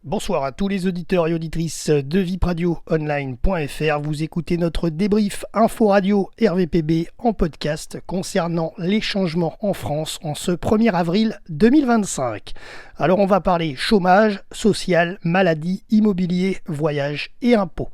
Bonsoir à tous les auditeurs et auditrices de vipradioonline.fr. Vous écoutez notre débrief Info Radio RVPB en podcast concernant les changements en France en ce 1er avril 2025. Alors on va parler chômage, social, maladie, immobilier, voyage et impôts.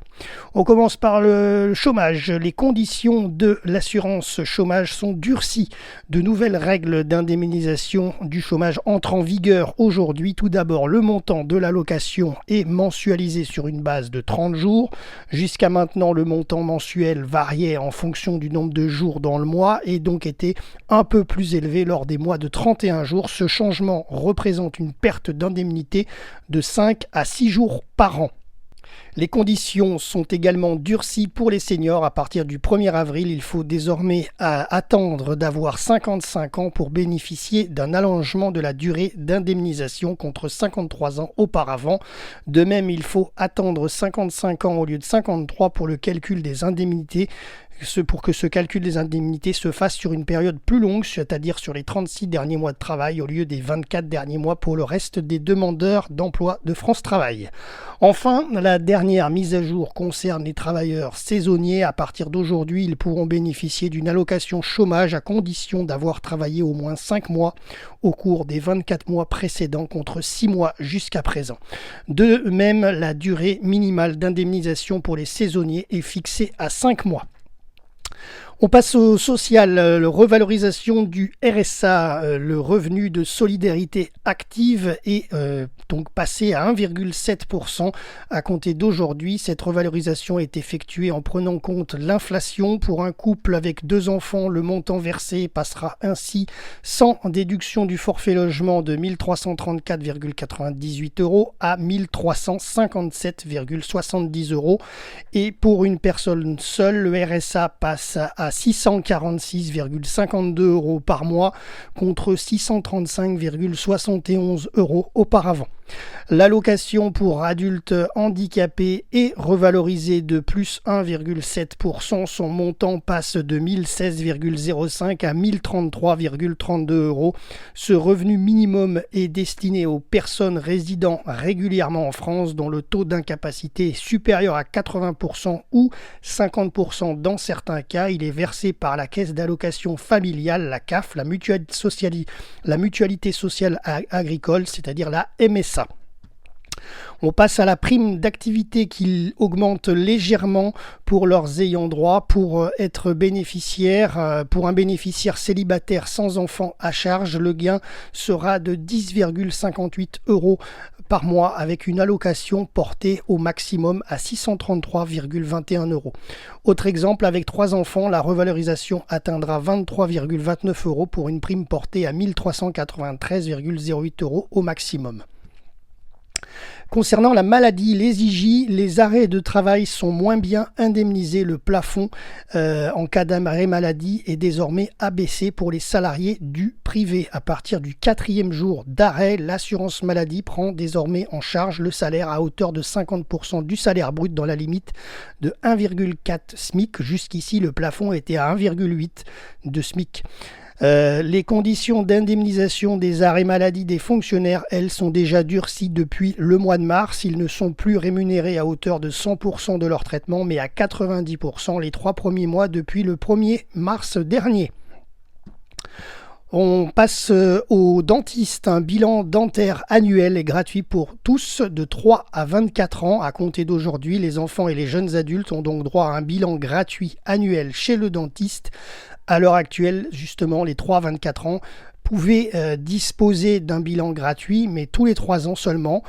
On commence par le chômage. Les conditions de l'assurance chômage sont durcies. De nouvelles règles d'indemnisation du chômage entrent en vigueur aujourd'hui. Tout d'abord, le montant de l'allocation est mensualisé sur une base de 30 jours. Jusqu'à maintenant, le montant mensuel variait en fonction du nombre de jours dans le mois et donc était un peu plus élevé lors des mois de 31 jours. Ce changement représente une perte d'indemnité de 5 à 6 jours par an. Les conditions sont également durcies pour les seniors. À partir du 1er avril, il faut désormais attendre d'avoir 55 ans pour bénéficier d'un allongement de la durée d'indemnisation contre 53 ans auparavant. De même, il faut attendre 55 ans au lieu de 53 pour le calcul des indemnités. Pour que ce calcul des indemnités se fasse sur une période plus longue, c'est-à-dire sur les 36 derniers mois de travail au lieu des 24 derniers mois pour le reste des demandeurs d'emploi de France Travail. Enfin, la dernière mise à jour concerne les travailleurs saisonniers. À partir d'aujourd'hui, ils pourront bénéficier d'une allocation chômage à condition d'avoir travaillé au moins 5 mois au cours des 24 mois précédents contre 6 mois jusqu'à présent. De même, la durée minimale d'indemnisation pour les saisonniers est fixée à 5 mois. On passe au social, la revalorisation du RSA, le revenu de solidarité active est donc passé à 1,7% à compter d'aujourd'hui. Cette revalorisation est effectuée en prenant en compte l'inflation. Pour un couple avec 2 enfants, le montant versé passera ainsi sans déduction du forfait logement de 1 334,98 € à 1 357,70 € et pour une personne seule, le RSA passe à 646,52 € par mois contre 635,71 € auparavant. L'allocation pour adultes handicapés est revalorisée de plus 1,7%. Son montant passe de 1016,05 à 1033,32 €. Ce revenu minimum est destiné aux personnes résidant régulièrement en France dont le taux d'incapacité est supérieur à 80% ou 50% dans certains cas. Il est versé par la caisse d'allocation familiale, la CAF, la mutualité sociale agricole, c'est-à-dire la MSA. On passe à la prime d'activité qui augmente légèrement pour leurs ayants droit. Pour un bénéficiaire célibataire sans enfant à charge, le gain sera de 10,58 € par mois avec une allocation portée au maximum à 633,21 €. Autre exemple, avec 3 enfants, la revalorisation atteindra 23,29 € pour une prime portée à 1 393,08 € au maximum. Concernant la maladie, les IJ, les arrêts de travail sont moins bien indemnisés. Le plafond en cas d'arrêt maladie est désormais abaissé pour les salariés du privé. À partir du 4e jour d'arrêt, l'assurance maladie prend désormais en charge le salaire à hauteur de 50% du salaire brut dans la limite de 1,4 SMIC. Jusqu'ici, le plafond était à 1,8 de SMIC. Les conditions d'indemnisation des arrêts maladie des fonctionnaires, elles, sont déjà durcies depuis le mois de mars. Ils ne sont plus rémunérés à hauteur de 100% de leur traitement, mais à 90% les 3 premiers mois depuis le 1er mars dernier. On passe au dentiste. Un bilan dentaire annuel est gratuit pour tous de 3 à 24 ans. À compter d'aujourd'hui, les enfants et les jeunes adultes ont donc droit à un bilan gratuit annuel chez le dentiste. À l'heure actuelle, justement, les 3 à 24 ans pouvaient disposer d'un bilan gratuit, mais tous les 3 ans seulement.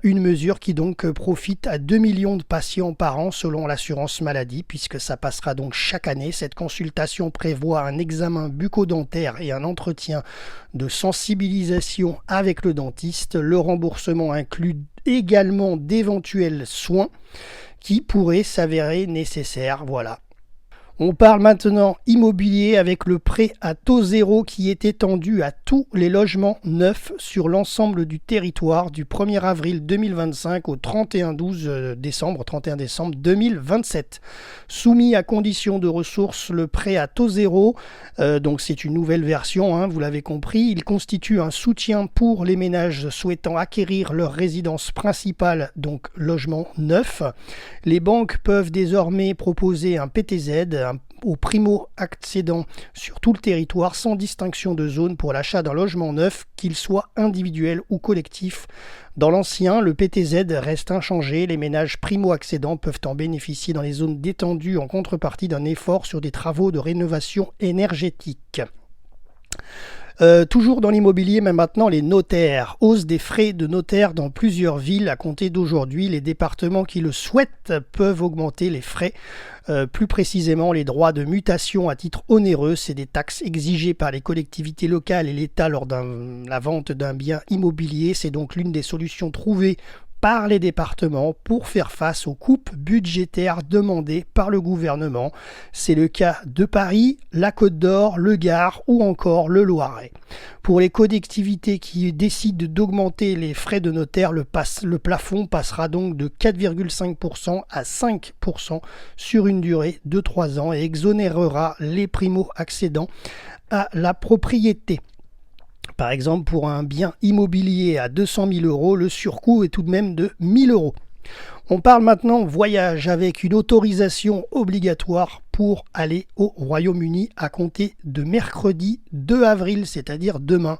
Une mesure qui donc profite à 2 millions de patients par an selon l'assurance maladie, puisque ça passera donc chaque année. Cette consultation prévoit un examen bucco-dentaire et un entretien de sensibilisation avec le dentiste. Le remboursement inclut également d'éventuels soins qui pourraient s'avérer nécessaires. Voilà. On parle maintenant immobilier avec le prêt à taux zéro qui est étendu à tous les logements neufs sur l'ensemble du territoire du 1er avril 2025 au 31 décembre 2027. Soumis à conditions de ressources, le prêt à taux zéro, donc c'est une nouvelle version, vous l'avez compris, il constitue un soutien pour les ménages souhaitant acquérir leur résidence principale, donc logement neuf. Les banques peuvent désormais proposer un PTZ, aux primo-accédants sur tout le territoire sans distinction de zone pour l'achat d'un logement neuf, qu'il soit individuel ou collectif. Dans l'ancien, le PTZ reste inchangé. Les ménages primo-accédants peuvent en bénéficier dans les zones détendues en contrepartie d'un effort sur des travaux de rénovation énergétique. Toujours dans l'immobilier, mais maintenant les notaires. Hausse des frais de notaire dans plusieurs villes à compter d'aujourd'hui. Les départements qui le souhaitent peuvent augmenter les frais. Plus précisément, les droits de mutation à titre onéreux, c'est des taxes exigées par les collectivités locales et l'État lors de la vente d'un bien immobilier. C'est donc l'une des solutions trouvées par les départements pour faire face aux coupes budgétaires demandées par le gouvernement. C'est le cas de Paris, la Côte d'Or, le Gard ou encore le Loiret. Pour les collectivités qui décident d'augmenter les frais de notaire, le plafond passera donc de 4,5% à 5% sur une durée de 3 ans et exonérera les primo-accédants à la propriété. Par exemple, pour un bien immobilier à 200 000 euros, le surcoût est tout de même de 1 000 euros. On parle maintenant voyage avec une autorisation obligatoire pour aller au Royaume-Uni à compter de mercredi 2 avril, c'est-à-dire demain.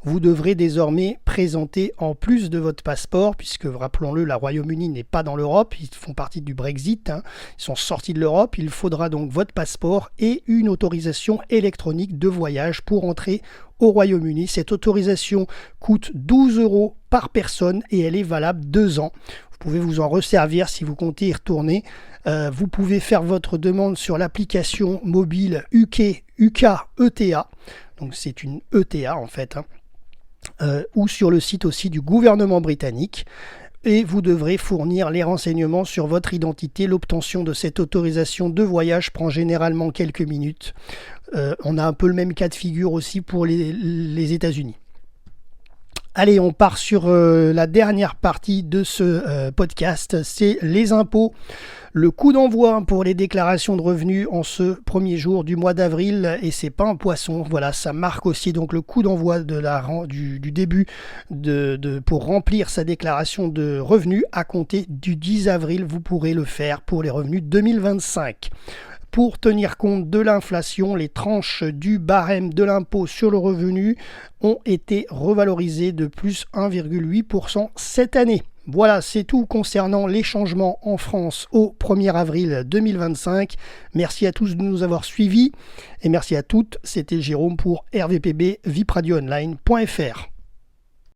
Vous devrez désormais présenter en plus de votre passeport, puisque rappelons-le, le Royaume-Uni n'est pas dans l'Europe, ils font partie du Brexit, ils sont sortis de l'Europe, il faudra donc votre passeport et une autorisation électronique de voyage pour entrer au Royaume-Uni. Cette autorisation coûte 12 € par personne et elle est valable 2 ans. Vous pouvez vous en resservir si vous comptez y retourner. Vous pouvez faire votre demande sur l'application mobile UK ETA, donc c'est une ETA en fait, ou sur le site aussi du gouvernement britannique. Et vous devrez fournir les renseignements sur votre identité. L'obtention de cette autorisation de voyage prend généralement quelques minutes. On a un peu le même cas de figure aussi pour les États-Unis. Allez, on part sur la dernière partie de ce podcast, c'est les impôts. Le coup d'envoi pour les déclarations de revenus en ce premier jour du mois d'avril, et c'est pas un poisson, voilà, ça marque aussi donc le coup d'envoi du début pour remplir sa déclaration de revenus à compter du 10 avril. Vous pourrez le faire pour les revenus 2025. Pour tenir compte de l'inflation, les tranches du barème de l'impôt sur le revenu ont été revalorisées de plus 1,8% cette année. Voilà, c'est tout concernant les changements en France au 1er avril 2025. Merci à tous de nous avoir suivis et merci à toutes. C'était Jérôme pour RVPB, vipradioonline.fr.